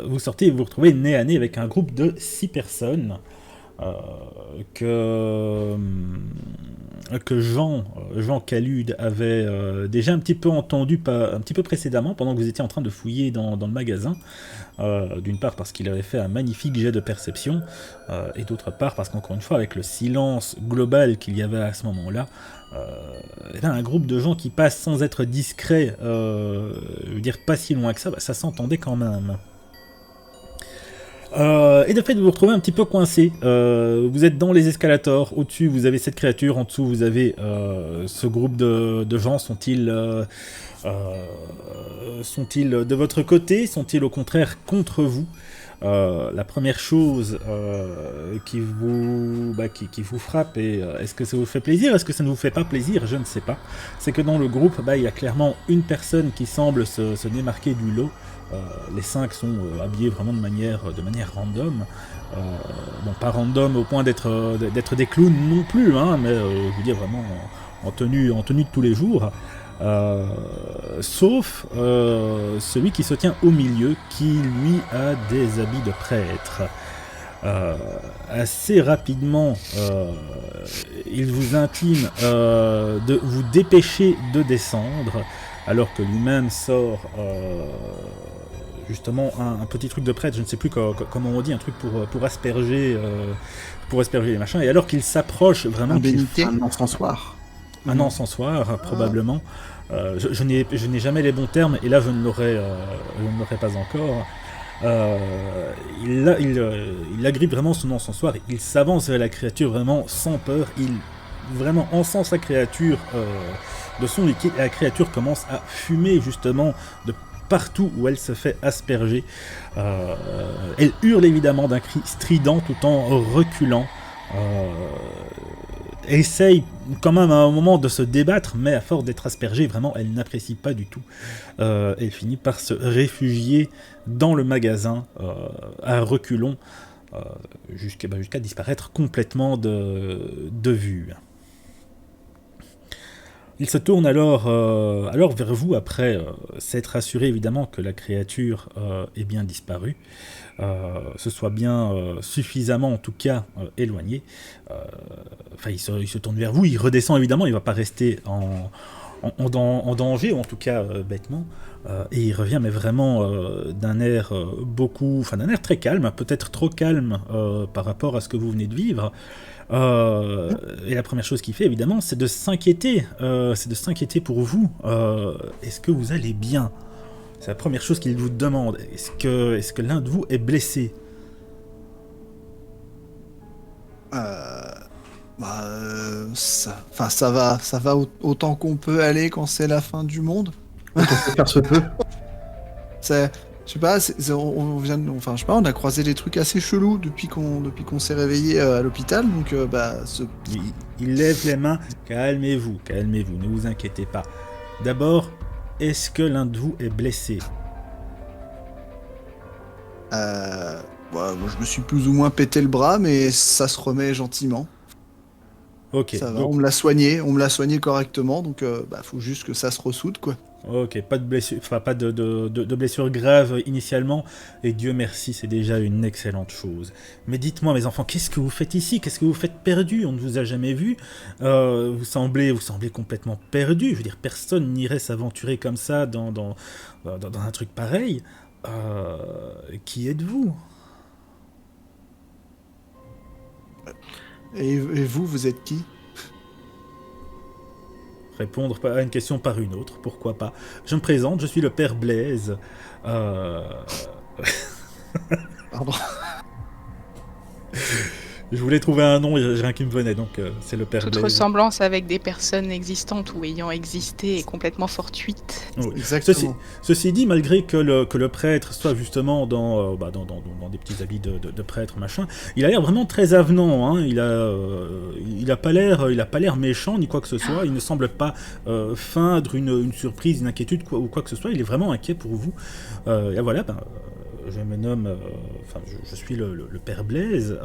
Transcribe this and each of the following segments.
vous sortez et vous vous retrouvez nez à nez avec un groupe de 6 personnes euh, que, Jean Calude avait déjà un petit peu entendu un petit peu précédemment pendant que vous étiez en train de fouiller dans le magasin. D'une part parce qu'il avait fait un magnifique jet de perception, et d'autre part parce qu'encore une fois, avec le silence global qu'il y avait à ce moment-là, eh bien, un groupe de gens qui passent sans être discret, je veux dire pas si loin que ça, bah, ça s'entendait quand même. Et de fait, vous vous retrouvez un petit peu coincé. Vous êtes dans les escalators. Au-dessus, vous avez cette créature. En dessous, vous avez ce groupe de gens. Sont-ils de votre côté? Sont-ils au contraire contre vous? La première chose qui vous frappe, et est-ce que ça vous fait plaisir? Est-ce que ça ne vous fait pas plaisir? Je ne sais pas. C'est que dans le groupe, il y a clairement une personne qui semble se démarquer du lot. Les 5 sont habillés vraiment de manière random. Euh, bon, pas random au point d'être des clowns non plus, hein, mais je veux dire vraiment en tenue de tous les jours. Sauf celui qui se tient au milieu, qui lui a des habits de prêtre. Assez rapidement, il vous intime de vous dépêcher de descendre, alors que lui-même sort justement un petit truc de prêtre, je ne sais plus comment on dit, un truc pour asperger les machins, et alors qu'il s'approche vraiment... Un encensoir. Un encensoir, probablement. Je n'ai jamais les bons termes, et là je ne l'aurais pas encore. Il agrippe vraiment son encensoir, il s'avance vers la créature vraiment sans peur, il vraiment encense la créature de son liquide, et la créature commence à fumer justement de partout où elle se fait asperger. Elle hurle évidemment d'un cri strident tout en reculant. Essaye quand même à un moment de se débattre, mais à force d'être aspergée, vraiment, elle n'apprécie pas du tout. Elle finit par se réfugier dans le magasin à reculons, jusqu'à disparaître complètement de vue. Il se tourne alors vers vous après s'être assuré évidemment que la créature est bien disparue, se soit bien suffisamment en tout cas éloignée. Il se tourne vers vous, il redescend évidemment, il ne va pas rester en danger, ou en tout cas bêtement, et il revient mais vraiment d'un air d'un air très calme, peut-être trop calme par rapport à ce que vous venez de vivre. Et la première chose qu'il fait évidemment, c'est de s'inquiéter, pour vous. Est-ce que vous allez bien? C'est la première chose qu'il vous demande. Est-ce que l'un de vous est blessé? Ça va autant qu'on peut aller quand c'est la fin du monde. Autant que faire se peut. Je sais pas, on a croisé des trucs assez chelous depuis qu'on s'est réveillé à l'hôpital, donc Il lève les mains. Calmez-vous, ne vous inquiétez pas. D'abord, est-ce que l'un de vous est blessé? moi je me suis plus ou moins pété le bras, mais ça se remet gentiment. Ok. Ça va, Donc, on me l'a soigné correctement, donc faut juste que ça se ressoude, quoi. ok, pas de blessure, pas de blessure grave initialement, et Dieu merci, c'est déjà une excellente chose. Mais dites-moi, mes enfants, qu'est-ce que vous faites ici? Qu'est-ce que vous faites perdu? On ne vous a jamais vu. Vous semblez complètement perdu. Je veux dire, personne n'irait s'aventurer comme ça dans un truc pareil. Qui êtes-vous? Et vous êtes qui? Répondre à une question par une autre, pourquoi pas. Je me présente, je suis le père Blaise. Pardon. Je voulais trouver un nom, j'ai rien qui me venait, donc c'est le père Toute Blaise. ressemblance avec des personnes existantes ou ayant existé est complètement fortuite. Oui. Exactement. Ceci dit, malgré que le prêtre soit justement dans des petits habits de prêtre, machin, il a l'air vraiment très avenant. Hein. Il a pas l'air méchant ni quoi que ce soit. Il ne semble pas feindre une surprise, une inquiétude ou quoi que ce soit. Il est vraiment inquiet pour vous. Et voilà. Je me nomme, je suis le père Blaise.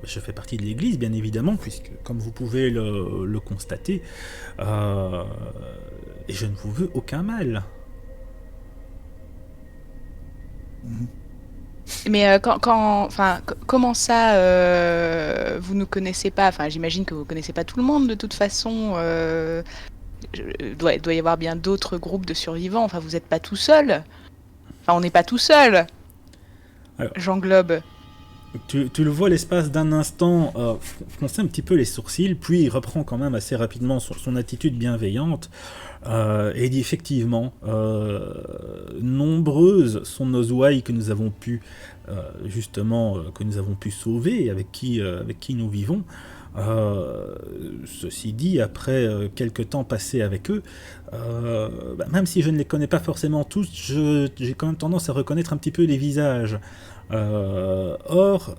Je fais partie de l'église, bien évidemment, puisque comme vous pouvez le constater, et je ne vous veux aucun mal. Mais comment ça, vous ne connaissez pas? Enfin, j'imagine que vous connaissez pas tout le monde de toute façon. Doit y avoir bien d'autres groupes de survivants. Enfin, vous n'êtes pas tout seul. Enfin, on n'est pas tout seul. Alors. J'englobe. Tu le vois l'espace d'un instant froncer un petit peu les sourcils, puis il reprend quand même assez rapidement son attitude bienveillante et dit effectivement, nombreuses sont nos ouailles que nous avons pu que nous avent pu sauver, avec qui nous vivons. Ceci dit, après quelques temps passés avec eux, même si je ne les connais pas forcément tous, j'ai quand même tendance à reconnaître un petit peu les visages. Or,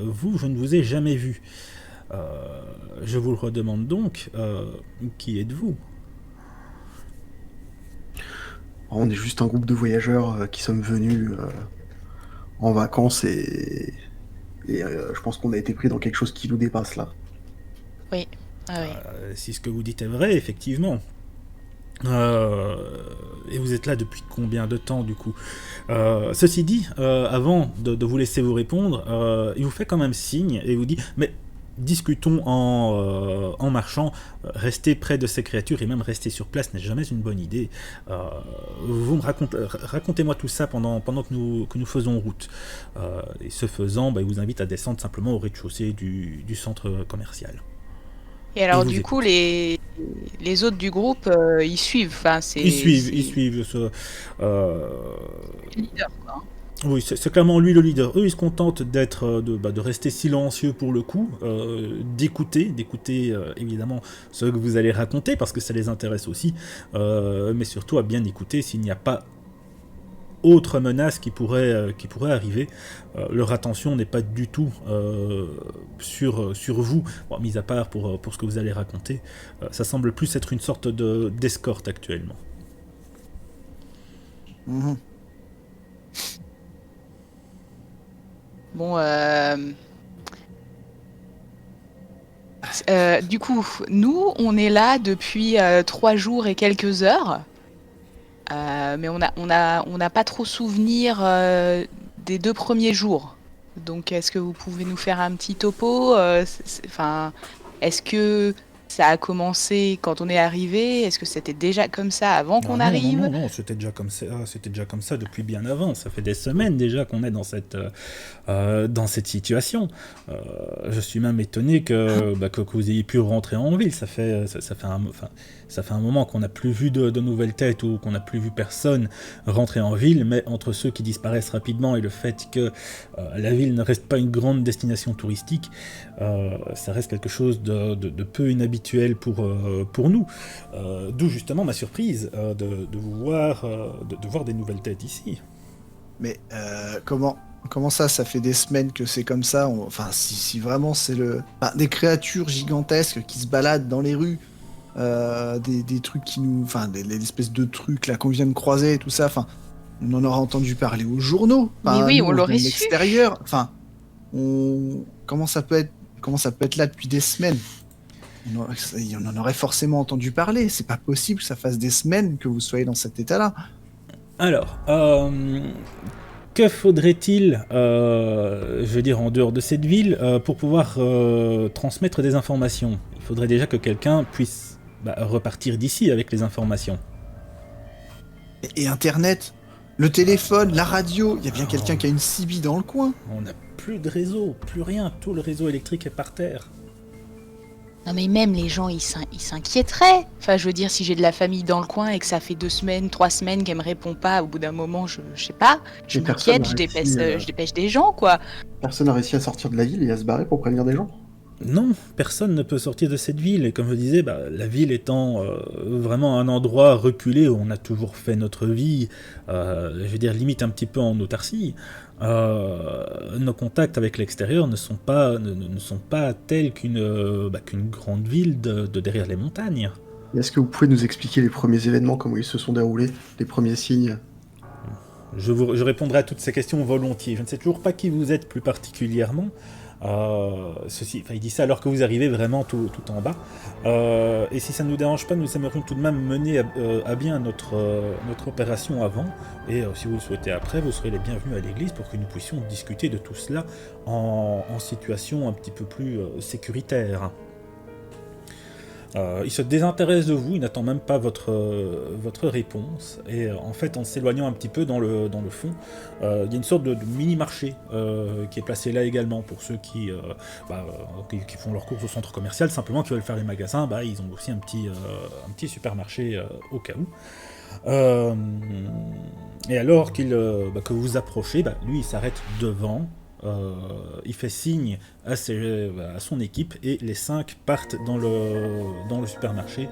vous, je ne vous ai jamais vu. Je vous le redemande donc, qui êtes-vous? On est juste un groupe de voyageurs qui sommes venus en vacances et je pense qu'on a été pris dans quelque chose qui nous dépasse là. Oui. Ah, oui. Si ce que vous dites est vrai, effectivement. Et vous êtes là depuis combien de temps du coup? Ceci dit, avant de vous laisser vous répondre, il vous fait quand même signe et vous dit mais discutons en marchant, rester près de ces créatures et même rester sur place n'est jamais une bonne idée. Vous me racontez-moi tout ça pendant que nous faisons route. Et ce faisant, il vous invite à descendre simplement au rez-de-chaussée du centre commercial. Et alors, du coup, les autres du groupe, ils suivent. Enfin, Ils suivent. Le leader, quoi. Oui, c'est clairement lui le leader. Eux, ils se contentent de rester silencieux pour le coup, d'écouter évidemment ce que vous allez raconter, parce que ça les intéresse aussi, mais surtout à bien écouter s'il n'y a pas autre menace qui pourrait arriver. Leur attention n'est pas du tout sur vous, bon, mis à part pour ce que vous allez raconter. Ça semble plus être une sorte d'escorte actuellement. Mhm. Bon, du coup, nous, on est là depuis 3 jours et quelques heures. Mais on n'a pas trop souvenir des 2 premiers jours. Donc, est-ce que vous pouvez nous faire un petit topo? Est-ce que ça a commencé quand on est arrivé? Est-ce que c'était déjà comme ça avant qu'on arrive? Non, c'était déjà comme ça depuis bien avant. Ça fait des semaines déjà qu'on est dans cette situation. Je suis même étonné que vous ayez pu rentrer en ville. Ça fait un moment qu'on n'a plus vu de nouvelles têtes ou qu'on n'a plus vu personne rentrer en ville, mais entre ceux qui disparaissent rapidement et le fait que la ville ne reste pas une grande destination touristique, ça reste quelque chose de peu inhabituel pour nous. D'où justement ma surprise de vous voir, de voir des nouvelles têtes ici. Mais comment ça fait des semaines que c'est comme ça? Enfin, si vraiment c'est des créatures gigantesques qui se baladent dans les rues, des trucs qui nous... Enfin, l'espèce de trucs là qu'on vient de croiser et tout ça, enfin, on en aura entendu parler aux journaux. Mais oui, on l'aurait su. L'extérieur, enfin, comment ça peut être là depuis des semaines? On en aurait forcément entendu parler. C'est pas possible que ça fasse des semaines que vous soyez dans cet état-là. Alors, que faudrait-il, je veux dire, en dehors de cette ville, pour pouvoir transmettre des informations? Il faudrait déjà que quelqu'un puisse repartir d'ici avec les informations. Et Internet, le téléphone, la radio, il y a bien quelqu'un qui a une CB dans le coin. On n'a plus de réseau, plus rien, tout le réseau électrique est par terre. Non mais même les gens, ils s'inquiéteraient. Enfin, je veux dire, si j'ai de la famille dans le coin et que ça fait 2 semaines, 3 semaines qu'elle me répond pas, au bout d'un moment, je sais pas, je m'inquiète, je dépêche des gens, quoi. Personne n'a réussi à sortir de la ville et à se barrer pour prévenir des gens? Non, personne ne peut sortir de cette ville, et comme je disais, la ville étant vraiment un endroit reculé où on a toujours fait notre vie, je veux dire limite un petit peu en autarcie, nos contacts avec l'extérieur ne sont pas tels qu'une grande ville de derrière les montagnes. Est-ce que vous pouvez nous expliquer les premiers événements, comment ils se sont déroulés, les premiers signes? Je répondrai à toutes ces questions volontiers. Je ne sais toujours pas qui vous êtes plus particulièrement, Il dit ça alors que vous arrivez vraiment tout en bas. Et si ça ne nous dérange pas, nous aimerions tout de même mener à bien notre opération avant. Et si vous le souhaitez après, vous serez les bienvenus à l'église pour que nous puissions discuter de tout cela en situation un petit peu plus sécuritaire. Il se désintéresse de vous, il n'attend même pas votre réponse, et en fait en s'éloignant un petit peu dans le fond, il y a une sorte de mini-marché qui est placé là également pour ceux qui font leurs courses au centre commercial, simplement qui veulent faire les magasins, ils ont aussi un petit supermarché au cas où. Et alors que vous vous approchez, lui il s'arrête devant. Il fait signe à son équipe et les 5 partent dans le supermarché,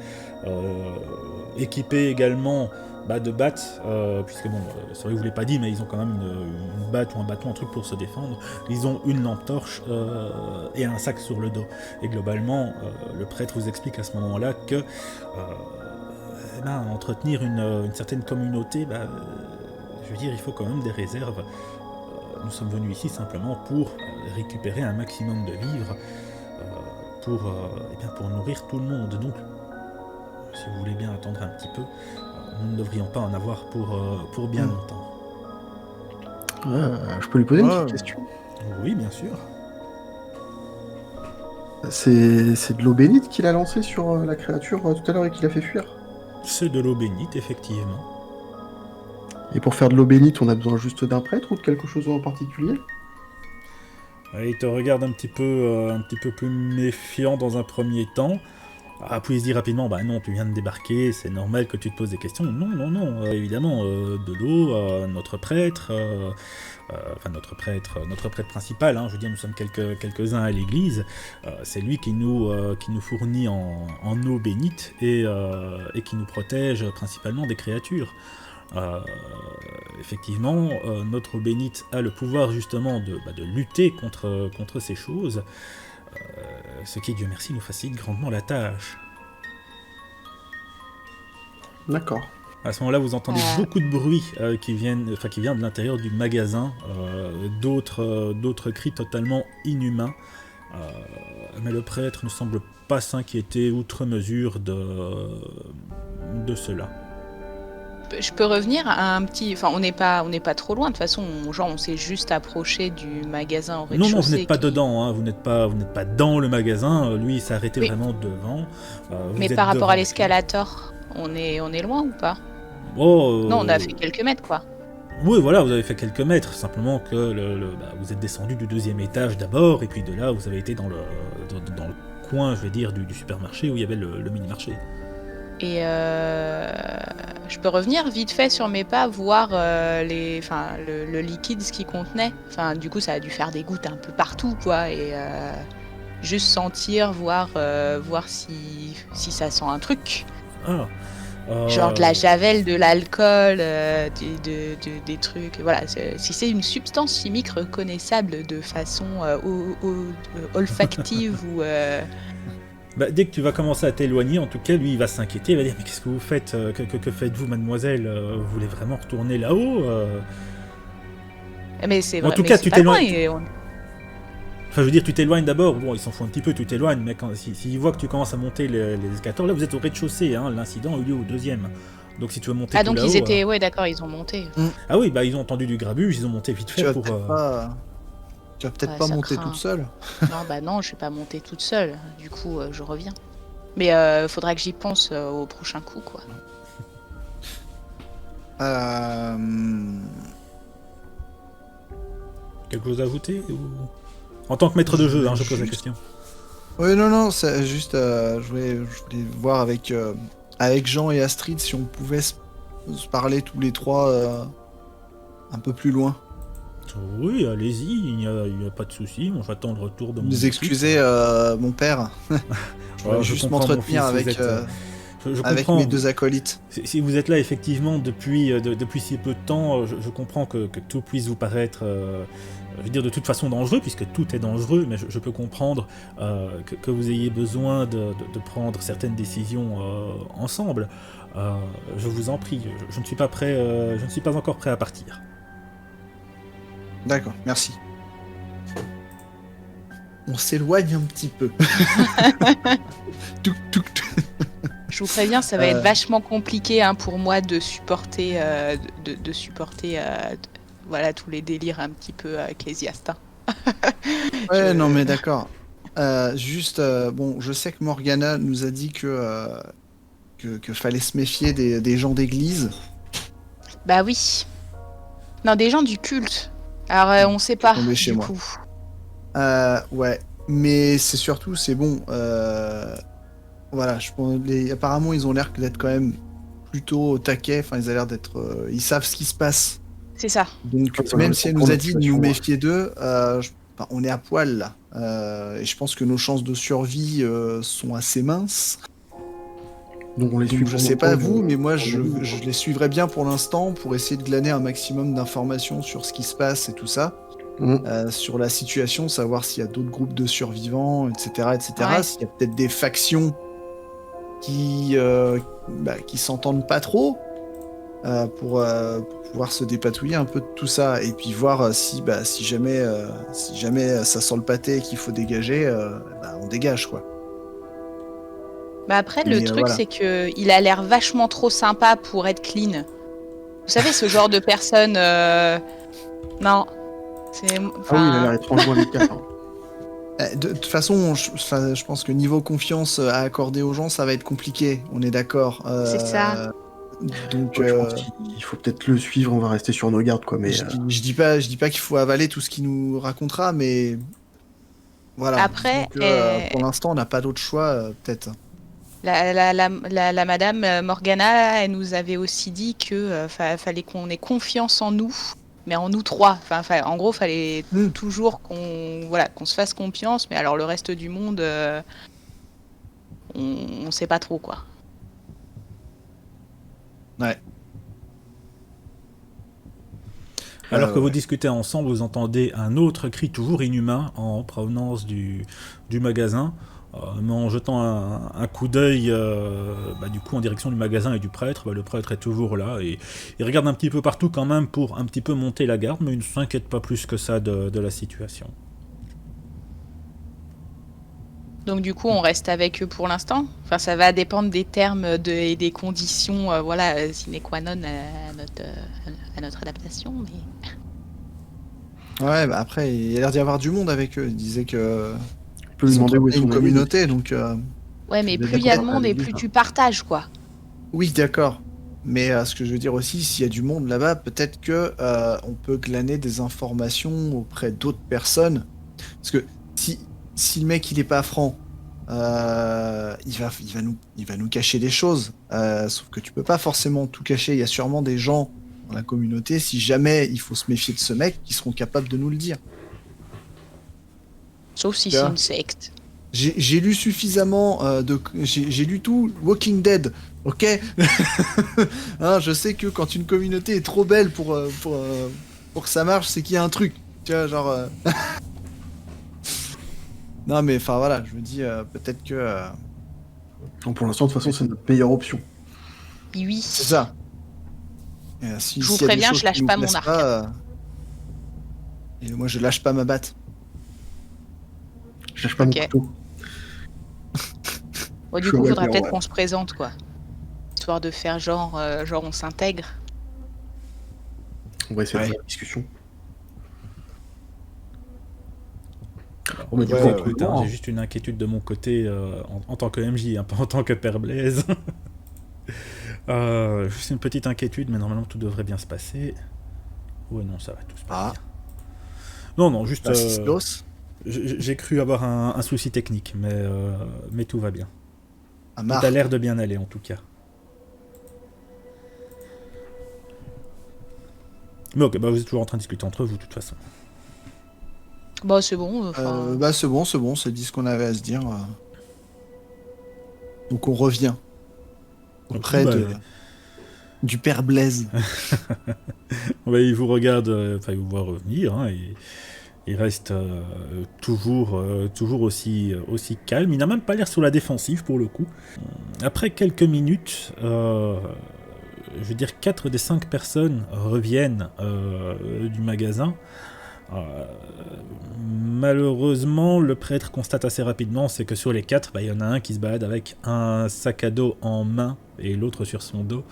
équipés également de battes, puisque c'est vrai que je vous l'ai pas dit, mais ils ont quand même une batte ou un bâton, un truc pour se défendre. Ils ont une lampe torche et un sac sur le dos. Et globalement, le prêtre vous explique à ce moment-là que entretenir une certaine communauté, je veux dire, il faut quand même des réserves. Nous sommes venus ici simplement pour récupérer un maximum de vivres pour nourrir tout le monde. Donc, si vous voulez bien attendre un petit peu, nous ne devrions pas en avoir pour bien longtemps. Je peux lui poser une petite question? Oui, bien sûr. C'est de l'eau bénite qu'il a lancé sur la créature tout à l'heure et qu'il a fait fuir? C'est de l'eau bénite, effectivement. Et pour faire de l'eau bénite, on a besoin juste d'un prêtre ou de quelque chose en particulier? Il te regarde un petit peu plus méfiant dans un premier temps. Puis il se dit rapidement, non, tu viens de débarquer, c'est normal que tu te poses des questions. Non, évidemment, de l'eau, notre prêtre principal, je veux dire, nous sommes quelques-uns à l'église, c'est lui qui nous fournit en eau bénite et qui nous protège principalement des créatures. Effectivement, notre eau bénite a le pouvoir justement de lutter contre ces choses, ce qui, Dieu merci, nous facilite grandement la tâche. D'accord. À ce moment-là, vous entendez beaucoup de bruit qui vient de l'intérieur du magasin, d'autres cris totalement inhumains, mais le prêtre ne semble pas s'inquiéter outre mesure de cela. Je peux revenir à un petit... Enfin, on n'est pas trop loin, de toute façon, on s'est juste approché du magasin au rez-de-chaussée. Non, vous n'êtes pas dedans, vous n'êtes pas dans le magasin, lui il s'est arrêté vraiment devant. Mais par rapport à l'escalator, on est loin ou pas? Non, on a fait quelques mètres, quoi. Oui, voilà, vous avez fait quelques mètres, simplement que vous êtes descendu du 2e étage d'abord, et puis de là, vous avez été dans le coin, je vais dire, du supermarché où il y avait le mini-marché. Et je peux revenir vite fait sur mes pas, voir le liquide, ce qu'il contenait. Enfin, du coup, ça a dû faire des gouttes un peu partout, quoi. Et juste sentir, voir si ça sent un truc. Genre de la javel, de l'alcool, des trucs. Voilà, si c'est une substance chimique reconnaissable de façon olfactive ou... dès que tu vas commencer à t'éloigner, en tout cas, lui, il va s'inquiéter, il va dire « Mais qu'est-ce que vous faites que faites-vous, mademoiselle Vous voulez vraiment retourner là-haut ?» Mais c'est vrai, en tout cas, tu t'éloignes. Enfin, je veux dire, tu t'éloignes d'abord, bon, il s'en fout un petit peu, tu t'éloignes, mais s'il voit que tu commences à monter les escalators, là vous êtes au rez-de-chaussée, hein, l'incident a eu lieu au 2e. Donc si tu veux monter Ah, tout donc là-haut, ils étaient, ouais, d'accord, ils ont monté. Ah oui, bah ils ont entendu du grabuge, ils ont monté vite fait pour... Tu vas peut-être pas ça monter craint. toute seule. Non, bah non, je vais pas monter toute seule, du coup, je reviens. Mais faudra que j'y pense au prochain coup, quoi. Quelque chose à ajouter ou... En tant que maître de jeu, hein, je pose la question. Oui, non, c'est juste, je voulais voir avec Jean et Astrid si on pouvait se parler tous les trois un peu plus loin. Oui, allez-y, il n'y a pas de souci, on va attendre le retour de mon Vous excusez mon père. Je voulais juste m'entretenir avec mes 2 acolytes. Si vous êtes là effectivement depuis si peu de temps, je comprends que tout puisse vous paraître, je veux dire, de toute façon dangereux, puisque tout est dangereux, mais je peux comprendre que vous ayez besoin de prendre certaines décisions ensemble. Je vous en prie, je ne suis pas prêt, je ne suis pas encore prêt à partir. D'accord, merci. on s'éloigne un petit peu. Touc, touc, touc. Je vous préviens, ça va être vachement compliqué pour moi de supporter, voilà, tous les délires un petit peu ecclésiastes. Ouais, non mais d'accord. Juste, bon, je sais que Morgana nous a dit que fallait se méfier des gens d'église. Bah oui. Non, des gens du culte. Alors, on sait pas, Tombé chez du moi. coup. Ouais, mais c'est surtout, c'est bon. Voilà, apparemment, ils ont l'air d'être quand même plutôt au taquet. Enfin, ils ont l'air d'être. Ils savent ce qui se passe. C'est ça. Donc, Ouais, même ouais, si elle comprendre nous a la dit de nous situation, méfier d'eux, enfin, on est à poil là. Et je pense que nos chances de survie sont assez minces. Donc on les suit Donc, je sais pas vous, mais moi, on je les- les suivrai bien pour l'instant pour essayer de glaner un maximum d'informations sur ce qui se passe et tout ça. Sur la situation, savoir s'il y a d'autres groupes de survivants, etc., etc. Ouais. S'il y a peut-être des factions qui s'entendent pas trop pour pouvoir se dépatouiller un peu de tout ça et puis voir si jamais ça sent le pâté et qu'il faut dégager, on dégage quoi. Bah après, le Mais, truc, voilà. c'est que il a l'air vachement trop sympa pour être clean. Vous savez, ce genre de personne... Non. C'est... Ah oui, il a Enfin, l'air étrangement amical. Hein. De toute façon, je pense que niveau confiance à accorder aux gens, ça va être compliqué. On est d'accord. C'est ça. Donc, Ouais, je pense qu'il faut peut-être le suivre, on va rester sur nos gardes, quoi. Mais je dis pas qu'il faut avaler tout ce qu'il nous racontera, mais voilà. Après, Disons que, pour l'instant, on n'a pas d'autre choix, peut-être. la madame Morgana, elle nous avait aussi dit que fallait qu'on ait confiance en nous, mais en nous trois. Enfin, en gros, fallait toujours qu'on se fasse confiance, mais alors le reste du monde, on sait pas trop, quoi. Ouais. Alors que vous discutez ensemble, vous entendez un autre cri toujours inhumain en provenance du magasin. Mais en jetant un coup d'œil du coup en direction du magasin et du prêtre, le prêtre est toujours là et il regarde un petit peu partout quand même pour un petit peu monter la garde, mais il ne s'inquiète pas plus que ça de la situation. Donc du coup, on reste avec eux pour l'instant. Enfin, ça va dépendre des termes et des conditions, sine qua non à notre adaptation. Mais... Ouais, après, il y a l'air d'y avoir du monde avec eux. Il disait que on peut lui demander où est son une communauté, donc. Ouais, mais vous êtes plus il y a de d'accord monde et avec plus lui, tu partages, quoi. Oui, d'accord. Mais ce que je veux dire aussi, s'il y a du monde là-bas, peut-être que on peut glaner des informations auprès d'autres personnes. Parce que si le mec il est pas franc, il va nous cacher des choses. Sauf que tu peux pas forcément tout cacher. Il y a sûrement des gens dans la communauté, si jamais il faut se méfier de ce mec, qui seront capables de nous le dire. Sauf si c'est une secte. J'ai lu suffisamment j'ai lu tout Walking Dead, ok. Hein, je sais que quand une communauté est trop belle pour que ça marche, c'est qu'il y a un truc. Tu vois, genre. Non, mais enfin voilà, je me dis peut-être que. Donc, pour l'instant, de toute façon, c'est notre meilleure option. Oui. C'est ça. Je vous préviens, je lâche pas mon arc. Et moi, je lâche pas ma batte. Je lâche pas mon couteau. Bon, du coup, il faudra peut-être qu'on se présente, quoi. Histoire de faire genre on s'intègre. On va essayer de faire la discussion. Bon, mais du coup, écoute, j'ai juste une inquiétude de mon côté en tant que MJ, pas en tant que Père Blaise. Juste une petite inquiétude, mais normalement tout devrait bien se passer. Ouais, non, ça va tout se passer. Non, juste. J'ai cru avoir un souci technique, mais tout va bien. Tout a l'air de bien aller en tout cas. Mais ok, vous êtes toujours en train de discuter entre vous de toute façon. Bah c'est bon. C'est bon, c'est dit ce qu'on avait à se dire. Donc on revient auprès du Père Blaise. Il vous regarde, il vous voit revenir, hein, et il reste toujours aussi calme. Il n'a même pas l'air sur la défensive pour le coup. Après quelques minutes, je veux dire 4 des 5 personnes reviennent du magasin. Malheureusement, le prêtre constate assez rapidement, c'est que sur les 4, il y en a un qui se balade avec un sac à dos en main et l'autre sur son dos.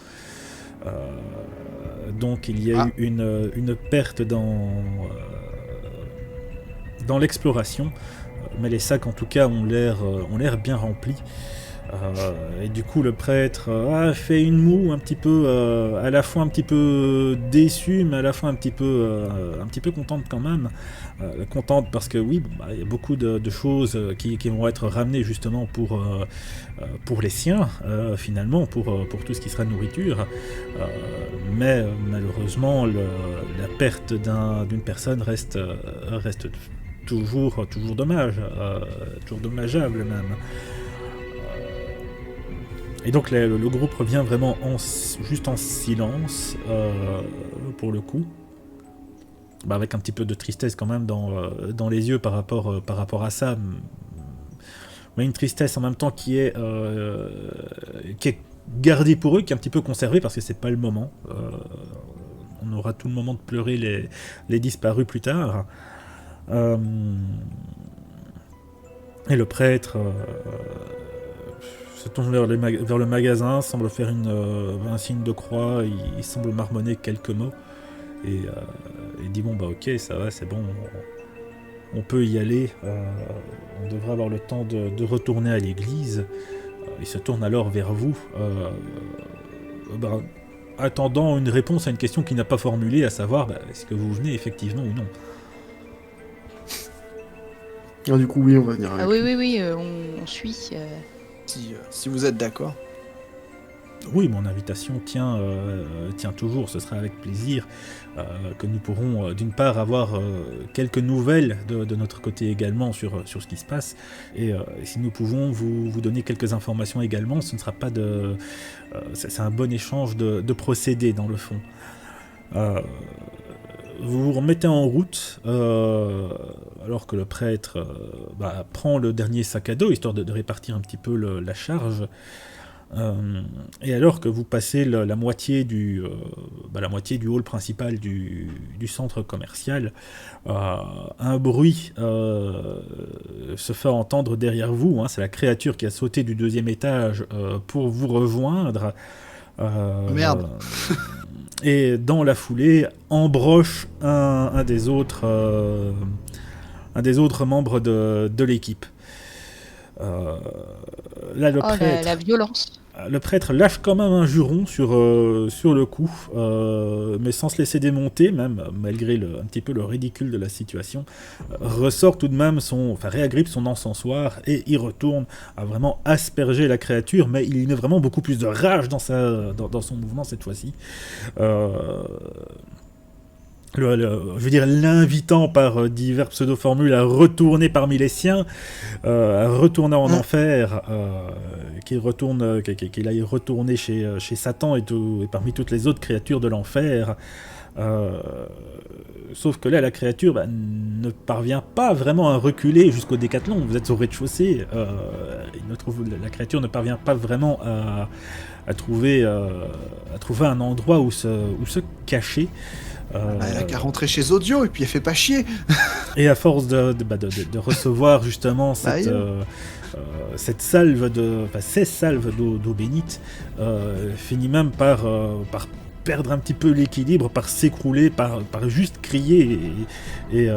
Donc il y a eu une perte dans l'exploration, mais les sacs en tout cas ont l'air bien remplis. Et du coup le prêtre a fait une moue un petit peu, à la fois un petit peu déçue, mais à la fois un petit peu contente quand même. Contente parce que oui, il y a beaucoup de choses qui vont être ramenées justement pour les siens, finalement, pour tout ce qui sera nourriture. Mais malheureusement, la perte d'une personne reste toujours dommage, toujours dommageable même. Et donc le groupe revient vraiment juste en silence, pour le coup. Avec un petit peu de tristesse quand même dans les yeux par rapport à ça. Mais une tristesse en même temps qui est gardée pour eux, qui est un petit peu conservée parce que c'est pas le moment. On aura tout le moment de pleurer les disparus plus tard. Et le prêtre se tourne vers le magasin, semble faire un signe de croix, il semble marmonner quelques mots. Et il dit ok, ça va, c'est bon, on peut y aller, on devrait avoir le temps de retourner à l'église. Il se tourne alors vers vous, attendant une réponse à une question qu'il n'a pas formulée, à savoir est-ce que vous venez effectivement ou non. Du coup oui, on va venir avec oui, on suit. Si vous êtes d'accord. Oui, mon invitation tient toujours, ce sera avec plaisir que nous pourrons d'une part avoir quelques nouvelles de notre côté également sur ce qui se passe, et si nous pouvons vous donner quelques informations également, ce ne sera pas c'est un bon échange de procédés dans le fond. Vous vous remettez en route alors que le prêtre prend le dernier sac à dos, histoire de répartir un petit peu la charge. Et alors que vous passez la moitié du hall principal du centre commercial, un bruit se fait entendre derrière vous, c'est la créature qui a sauté du 2e étage pour vous rejoindre. Merde. Et dans la foulée, embroche un des autres membres de l'équipe. Là, le prêtre, la violence. Le prêtre lâche quand même un juron sur le coup, mais sans se laisser démonter, même malgré un petit peu le ridicule de la situation, ressort tout de même réagrippe son encensoir et il retourne à vraiment asperger la créature, mais il y met vraiment beaucoup plus de rage dans son mouvement cette fois-ci. Je veux dire, l'invitant par divers pseudo-formules à retourner parmi les siens, à retourner en enfer, qu'il aille retourner chez Satan et parmi toutes les autres créatures de l'enfer. Sauf que là, la créature ne parvient pas vraiment à reculer jusqu'au décathlon. Vous êtes au rez-de-chaussée. La créature ne parvient pas vraiment à trouver un endroit où se cacher. Elle a qu'à rentrer chez Audio et puis elle fait pas chier. Et à force de recevoir justement cette salve ces salves d'eau bénite, finit même par perdre un petit peu l'équilibre, par s'écrouler, par juste crier et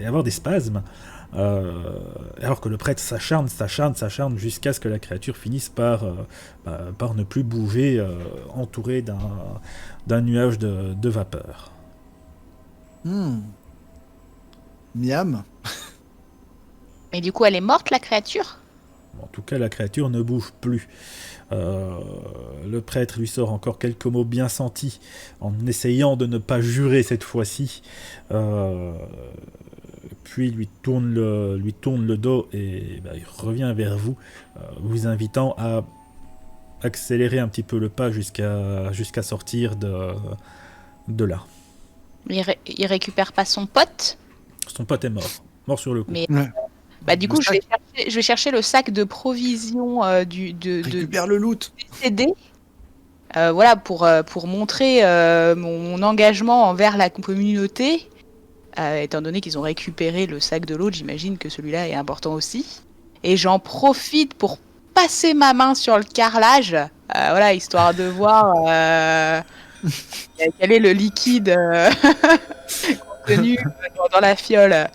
avoir des spasmes. Alors que le prêtre s'acharne jusqu'à ce que la créature finisse par ne plus bouger, entourée d'un nuage de vapeur. Miam. Et du coup, elle est morte, la créature ? En tout cas, la créature ne bouge plus. Le prêtre lui sort encore quelques mots bien sentis, en essayant de ne pas jurer cette fois-ci. Puis lui tourne le dos et il revient vers vous, vous invitant à accélérer un petit peu le pas jusqu'à sortir de là. Il récupère pas son pote ? Son pote est mort sur le coup. Mais... du coup, je vais chercher le sac de provisions récupère le loot. décédé. Pour montrer mon engagement envers la communauté. étant donné qu'ils ont récupéré le sac de l'autre, j'imagine que celui-là est important aussi. Et j'en profite pour passer ma main sur le carrelage, voilà, histoire de voir quel est le liquide contenu dans la fiole.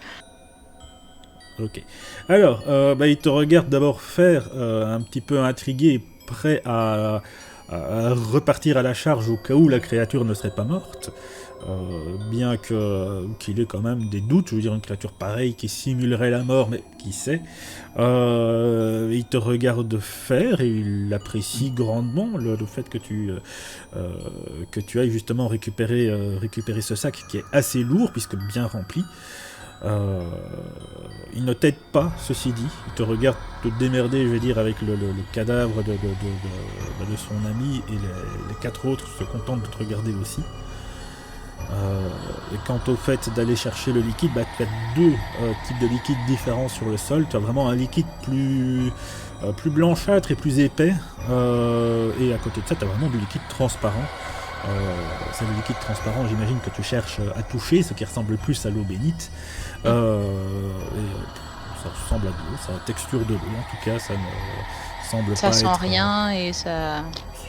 Ok. Alors, il te regarde d'abord faire, un petit peu intrigué, prêt à repartir à la charge au cas où la créature ne serait pas morte. Bien qu'il ait quand même des doutes, je veux dire, une créature pareille qui simulerait la mort, mais qui sait. Il te regarde faire et il apprécie grandement le fait que tu ailles justement récupérer ce sac qui est assez lourd puisque bien rempli. Il ne t'aide pas, ceci dit. Il te regarde te démerder, je vais dire, avec le cadavre de son ami, et les 4 autres se contentent de te regarder aussi. Et quant au fait d'aller chercher le liquide, tu as 2 types de liquides différents sur le sol. Tu as vraiment un liquide plus blanchâtre et plus épais, et à côté de ça tu as vraiment du liquide transparent. C'est le liquide transparent, j'imagine, que tu cherches à toucher, ce qui ressemble plus à l'eau bénite. Et ça ressemble à de l'eau, ça a la texture de l'eau, en tout cas ça ne semble Ça pas sent être... rien et ça...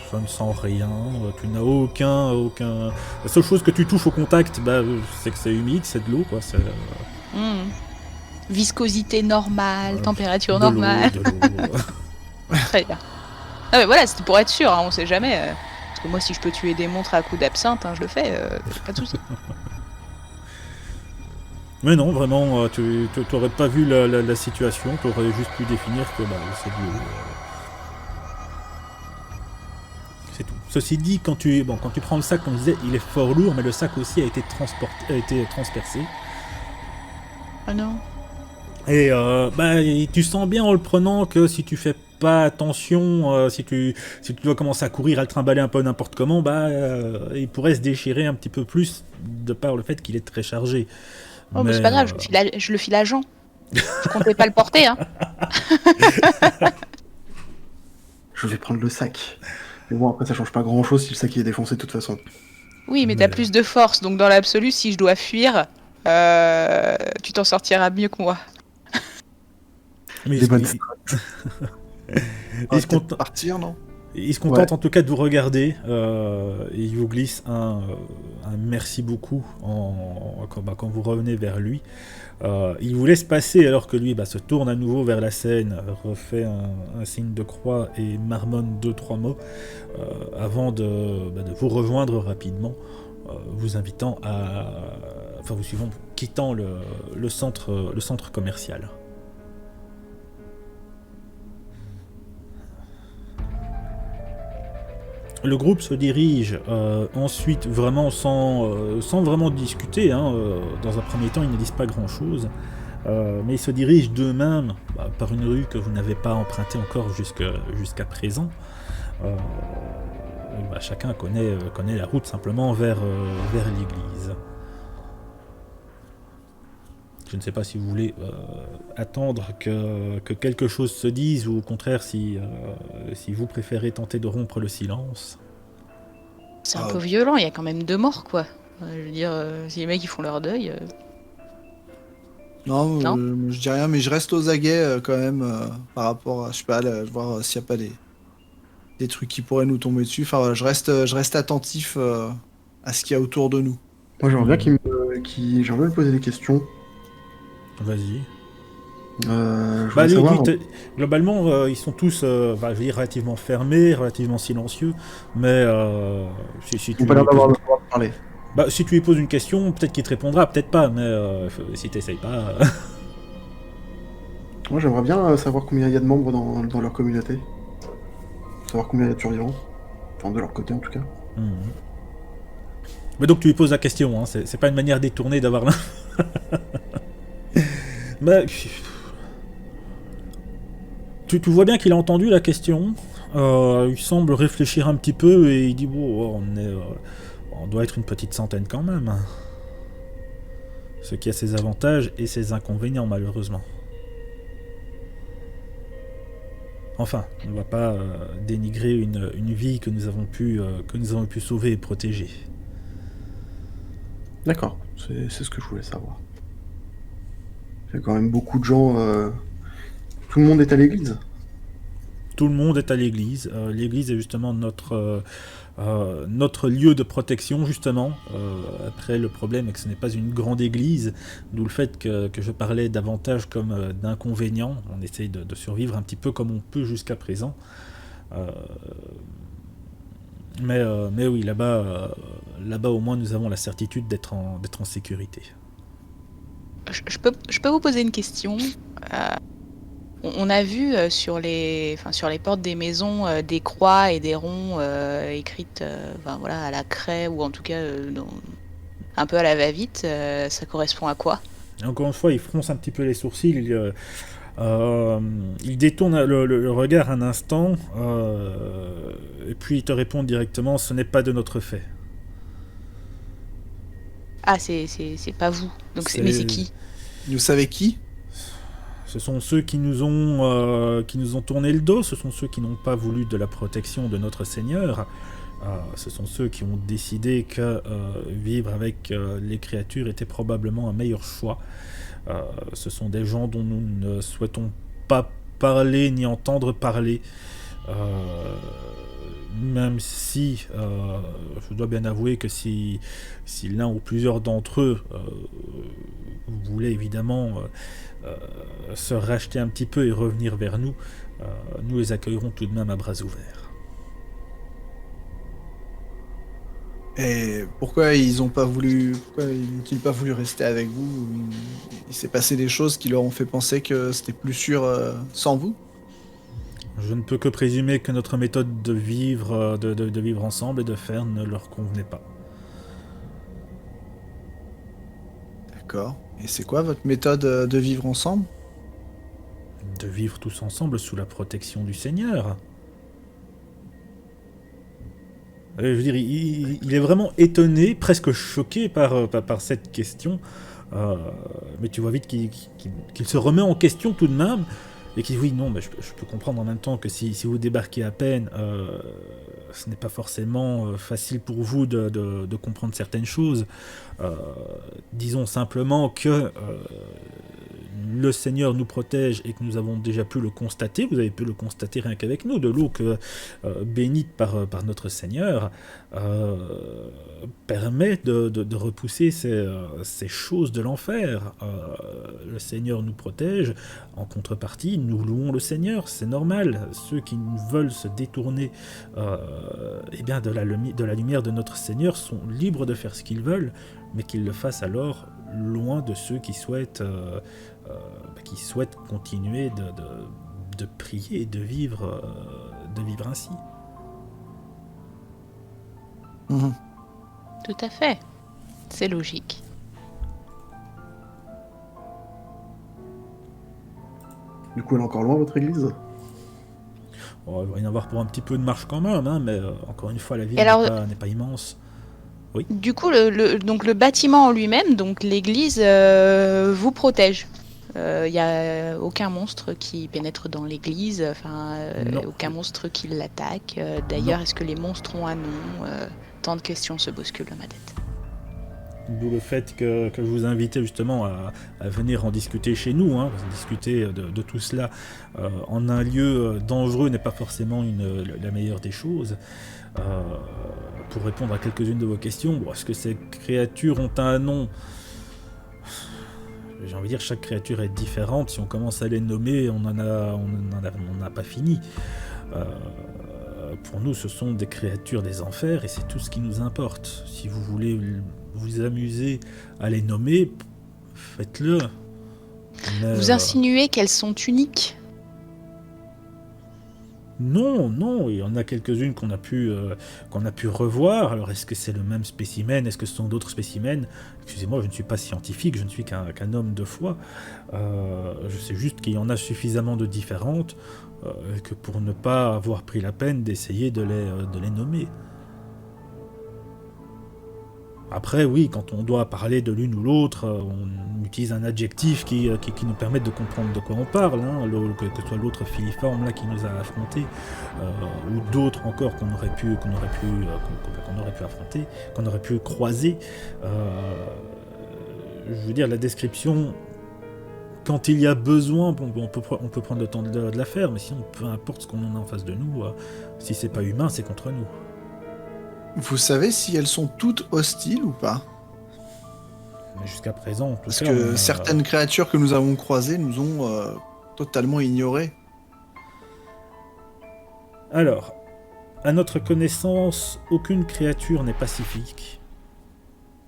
Ça ne sent rien, tu n'as aucun... La seule chose que tu touches au contact, c'est que c'est humide, c'est de l'eau, quoi. C'est Viscosité normale, température de l'eau, normale. de l'eau. Très bien. Ah mais voilà, c'était pour être sûr, on sait jamais. Parce que moi, si je peux tuer des monstres à coups d'absinthe, je le fais, pas de soucis. Mais non, vraiment, tu n'aurais pas vu la situation, tu aurais juste pu définir que c'est de l'eau. C'est tout. Ceci dit, quand tu prends le sac, comme je disais, il est fort lourd, mais le sac aussi a été transpercé. Ah non. Et tu sens bien en le prenant que si tu fais pas attention, si tu dois commencer à courir, à le trimballer un peu n'importe comment, il pourrait se déchirer un petit peu plus de par le fait qu'il est très chargé. Oh, mais c'est pas grave, je le file à Jean. Je comptais pas le porter, hein. Je vais prendre le sac. Mais bon, après, ça change pas grand-chose si le sac est défoncé de toute façon. Oui, mais t'as plus de force, donc dans l'absolu, si je dois fuir, tu t'en sortiras mieux que moi. Mais Des bonnes Il se compte partir, non? Il se contente en tout cas de vous regarder, et il vous glisse un merci beaucoup quand vous revenez vers lui. Il vous laisse passer alors que lui se tourne à nouveau vers la scène, refait un signe de croix et marmonne 2-3 mots avant de vous rejoindre rapidement, vous invitant vous suivant, quittant le centre commercial. Le groupe se dirige ensuite vraiment sans vraiment discuter. Dans un premier temps, ils ne disent pas grand-chose. Mais ils se dirigent d'eux-mêmes par une rue que vous n'avez pas empruntée encore jusqu'à présent. Chacun connaît la route simplement vers l'église. Je ne sais pas si vous voulez attendre que quelque chose se dise ou au contraire si vous préférez tenter de rompre le silence. C'est un peu violent, il y a quand même 2 morts, quoi. Je veux dire, si les mecs ils font leur deuil... Non, je dis rien, mais je reste aux aguets quand même par rapport à, je sais pas, voir s'il n'y a pas des trucs qui pourraient nous tomber dessus. Enfin, je reste attentif à ce qu'il y a autour de nous. Moi, j'aimerais bien j'aimerais me poser des questions. Vas-y. Globalement, ils sont tous je veux dire, relativement fermés, relativement silencieux, mais si tu... On peut l'air d'avoir le droit de parler. Si tu lui poses une question, peut-être qu'il te répondra, peut-être pas, mais si t'essayes pas... Moi, j'aimerais bien savoir combien il y a de membres dans leur communauté. Savoir combien il y a de survivants. Enfin, de leur côté, en tout cas. Mais donc tu lui poses la question, hein. C'est pas une manière détournée d'avoir... Mais... Tu vois bien qu'il a entendu la question, il semble réfléchir un petit peu et il dit on doit être une petite centaine quand même. Ce qui a ses avantages et ses inconvénients malheureusement. Enfin, on ne va pas dénigrer une vie que nous avons pu sauver et protéger. D'accord. C'est ce que je voulais savoir. Il y a quand même beaucoup de gens... Tout le monde est à l'église? Tout le monde est à l'église. L'église est justement notre lieu de protection, justement. Après, le problème est que ce n'est pas une grande église, d'où le fait que je parlais davantage comme d'inconvénients. On essaye de survivre un petit peu comme on peut jusqu'à présent. Mais oui, là-bas au moins nous avons la certitude d'être en sécurité. Je peux vous poser une question. On a vu sur les portes des maisons des croix et des ronds écrites à la craie ou en tout cas un peu à la va-vite. Ça correspond à quoi? Et encore une fois, il fronce un petit peu les sourcils. Il détourne le regard un instant et puis il te répond directement: ce n'est pas de notre fait. Ah, c'est pas vous. Donc mais c'est qui? Vous savez qui? Ce sont ceux qui nous ont tourné le dos, ce sont ceux qui n'ont pas voulu de la protection de notre Seigneur. Ce sont ceux qui ont décidé que vivre avec les créatures était probablement un meilleur choix. Ce sont des gens dont nous ne souhaitons pas parler ni entendre parler. Même si je dois bien avouer que si l'un ou plusieurs d'entre eux voulaient évidemment se racheter un petit peu et revenir vers nous, nous les accueillerons tout de même à bras ouverts. Et pourquoi ils n'ont-ils pas voulu rester avec vous? Il s'est passé des choses qui leur ont fait penser que c'était plus sûr sans vous? Je ne peux que présumer que notre méthode de vivre, de vivre ensemble et de faire ne leur convenait pas. D'accord. Et c'est quoi votre méthode de vivre ensemble? De vivre tous ensemble sous la protection du Seigneur. Je veux dire, il est vraiment étonné, presque choqué par cette question. Mais tu vois vite qu'il se remet en question tout de même. Et qui dit oui, non, mais je peux comprendre en même temps que si vous débarquez à peine, ce n'est pas forcément facile pour vous de comprendre certaines choses. Disons simplement que le Seigneur nous protège et que nous avons déjà pu le constater. Vous avez pu le constater rien qu'avec nous, de l'eau bénite par notre Seigneur permet de repousser ces choses de l'enfer. Le Seigneur nous protège, en contrepartie nous louons le Seigneur, c'est normal. Ceux qui veulent se détourner de la lumière de notre Seigneur sont libres de faire ce qu'ils veulent, mais qu'ils le fassent alors loin de ceux qui souhaitent continuer de prier et de vivre ainsi. Mmh. Tout à fait. C'est logique. Du coup, elle est encore loin, votre église? Bon, il va y en avoir pour un petit peu de marche quand même, hein, mais encore une fois, la ville n'est pas immense. Oui. Du coup, donc le bâtiment en lui-même, donc l'église, vous protège. Il n'y a aucun monstre qui pénètre dans l'église, aucun monstre qui l'attaque. D'ailleurs, est-ce que les monstres ont un nom? Tant de questions se bousculent dans ma tête. D'où le fait que je vous invitais justement à venir en discuter chez nous, hein, parce que discuter de tout cela en un lieu dangereux n'est pas forcément la meilleure des choses. Pour répondre à quelques-unes de vos questions, est-ce que ces créatures ont un nom? J'ai envie de dire, chaque créature est différente. Si on commence à les nommer, on n'a pas fini. Pour nous, ce sont des créatures des enfers et c'est tout ce qui nous importe. Si vous voulez vous amuser à les nommer, faites-le. Mais, vous insinuez qu'elles sont uniques? Non, il y en a quelques-unes qu'on a pu revoir. Alors, est-ce que c'est le même spécimen? Est-ce que ce sont d'autres spécimens? Excusez-moi, je ne suis pas scientifique, je ne suis qu'un homme de foi. Je sais juste qu'il y en a suffisamment de différentes que pour ne pas avoir pris la peine d'essayer de les nommer. Après, oui, quand on doit parler de l'une ou l'autre, on utilise un adjectif qui nous permette de comprendre de quoi on parle, hein, que ce soit l'autre filiforme là qui nous a affrontés, ou d'autres encore qu'on aurait pu affronter, qu'on aurait pu croiser. je veux dire, la description, quand il y a besoin, on peut prendre le temps de la faire, mais sinon, peu importe ce qu'on a en face de nous, si c'est pas humain, c'est contre nous. Vous savez si elles sont toutes hostiles ou pas? Mais jusqu'à présent, en tout Parce cas, que certaines créatures que nous avons croisées nous ont totalement ignorés. Alors, à notre connaissance, aucune créature n'est pacifique.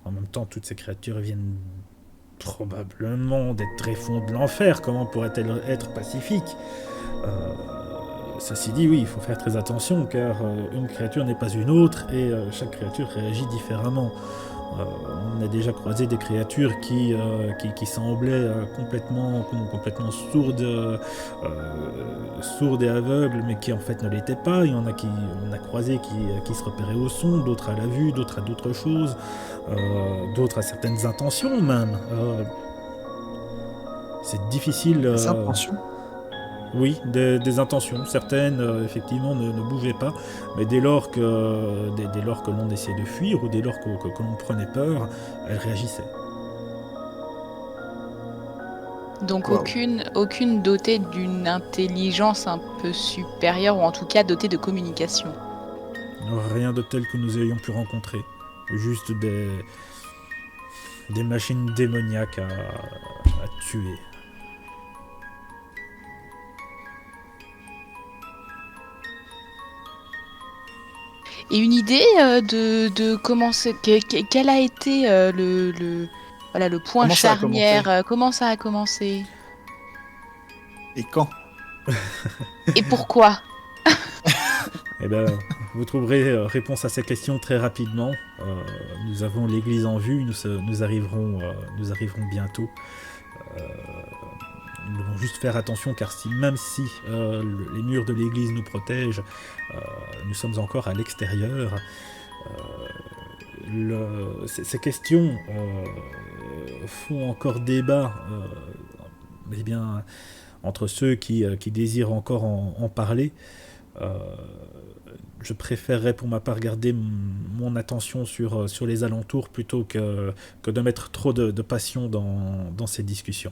En même temps, toutes ces créatures viennent probablement d'être tréfonds de l'enfer. Comment pourrait-elle être pacifique? Ceci dit, oui, il faut faire très attention, car une créature n'est pas une autre, et chaque créature réagit différemment. On a déjà croisé des créatures qui semblaient complètement sourdes et aveugles, mais qui en fait ne l'étaient pas. Il y en a on a croisé qui se repéraient au son, d'autres à la vue, d'autres à d'autres choses, d'autres à certaines intentions même. C'est difficile. Les intentions. Oui, des intentions. Certaines, effectivement, ne bougeaient pas, mais dès lors que l'on essayait de fuir, ou dès lors que l'on prenait peur, elles réagissaient. Donc Wow. aucune dotée d'une intelligence un peu supérieure, ou en tout cas dotée de communication. Rien de tel que nous ayons pu rencontrer. Juste des machines démoniaques à tuer. Et une idée de comment quel a été le point Comment ça a charnière, comment ça a commencé Et quand? et pourquoi? Eh bien, vous trouverez réponse à ces questions très rapidement. Nous avons l'église en vue, nous arriverons bientôt. Nous devons juste faire attention, car même si les murs de l'église nous protègent, nous sommes encore à l'extérieur. Ces questions font encore débat, eh bien, entre ceux qui désirent encore en parler. Je préférerais pour ma part garder mon attention sur les alentours plutôt que de mettre trop de passion dans ces discussions.